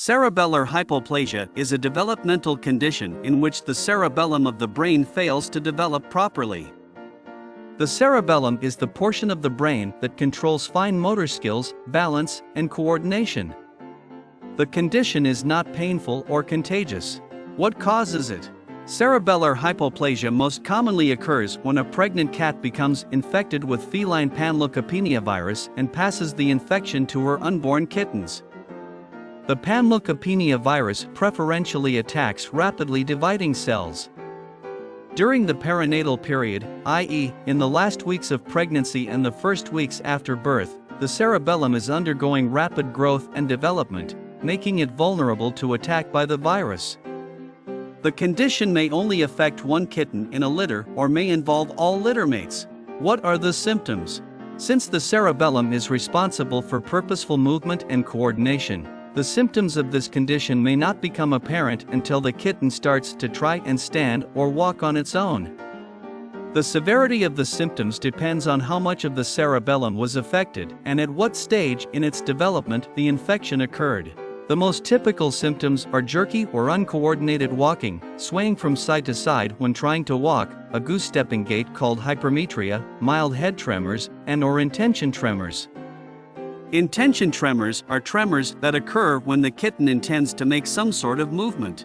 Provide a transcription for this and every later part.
Cerebellar hypoplasia is a developmental condition in which the cerebellum of the brain fails to develop properly. The cerebellum is the portion of the brain that controls fine motor skills, balance, and coordination. The condition is not painful or contagious. What causes it? Cerebellar hypoplasia most commonly occurs when a pregnant cat becomes infected with feline panleukopenia virus and passes the infection to her unborn kittens. The panleukopenia virus preferentially attacks rapidly dividing cells. During the perinatal period, i.e., in the last weeks of pregnancy and the first weeks after birth, the cerebellum is undergoing rapid growth and development, making it vulnerable to attack by the virus. The condition may only affect one kitten in a litter or may involve all littermates. What are the symptoms? Since the cerebellum is responsible for purposeful movement and coordination, the symptoms of this condition may not become apparent until the kitten starts to try and stand or walk on its own. The severity of the symptoms depends on how much of the cerebellum was affected and at what stage in its development the infection occurred. The most typical symptoms are jerky or uncoordinated walking, swaying from side to side when trying to walk, a goose-stepping gait called hypermetria, mild head tremors, and/or intention tremors. Intention tremors are tremors that occur when the kitten intends to make some sort of movement.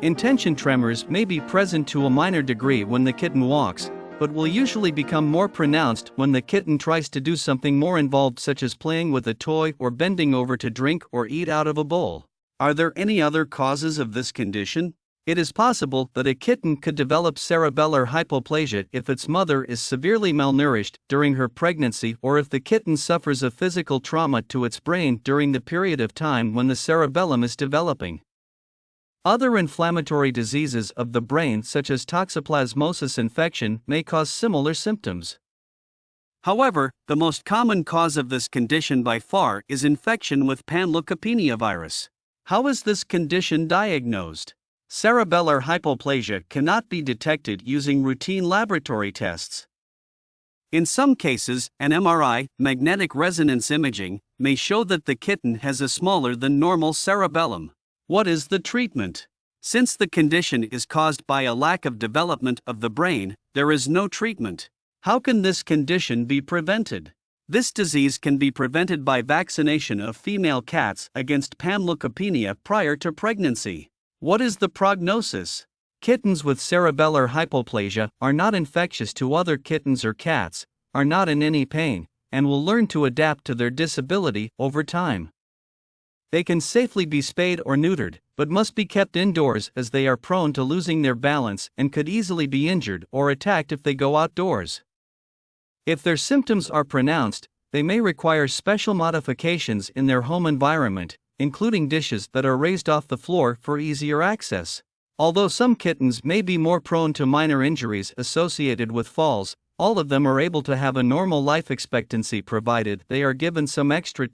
Intention tremors may be present to a minor degree when the kitten walks, but will usually become more pronounced when the kitten tries to do something more involved, such as playing with a toy or bending over to drink or eat out of a bowl. Are there any other causes of this condition? It is possible that a kitten could develop cerebellar hypoplasia if its mother is severely malnourished during her pregnancy or if the kitten suffers a physical trauma to its brain during the period of time when the cerebellum is developing. Other inflammatory diseases of the brain, such as toxoplasmosis infection, may cause similar symptoms. However, the most common cause of this condition by far is infection with panleukopenia virus. How is this condition diagnosed? Cerebellar hypoplasia cannot be detected using routine laboratory tests. In some cases, an MRI, magnetic resonance imaging, may show that the kitten has a smaller than normal cerebellum. What is the treatment? Since the condition is caused by a lack of development of the brain, there is no treatment. How can this condition be prevented? This disease can be prevented by vaccination of female cats against panleukopenia prior to pregnancy. What is the prognosis? Kittens with cerebellar hypoplasia are not infectious to other kittens or cats, are not in any pain, and will learn to adapt to their disability over time. They can safely be spayed or neutered, but must be kept indoors as they are prone to losing their balance and could easily be injured or attacked if they go outdoors. If their symptoms are pronounced, they may require special modifications in their home environment, including dishes that are raised off the floor for easier access. Although some kittens may be more prone to minor injuries associated with falls, all of them are able to have a normal life expectancy provided they are given some extra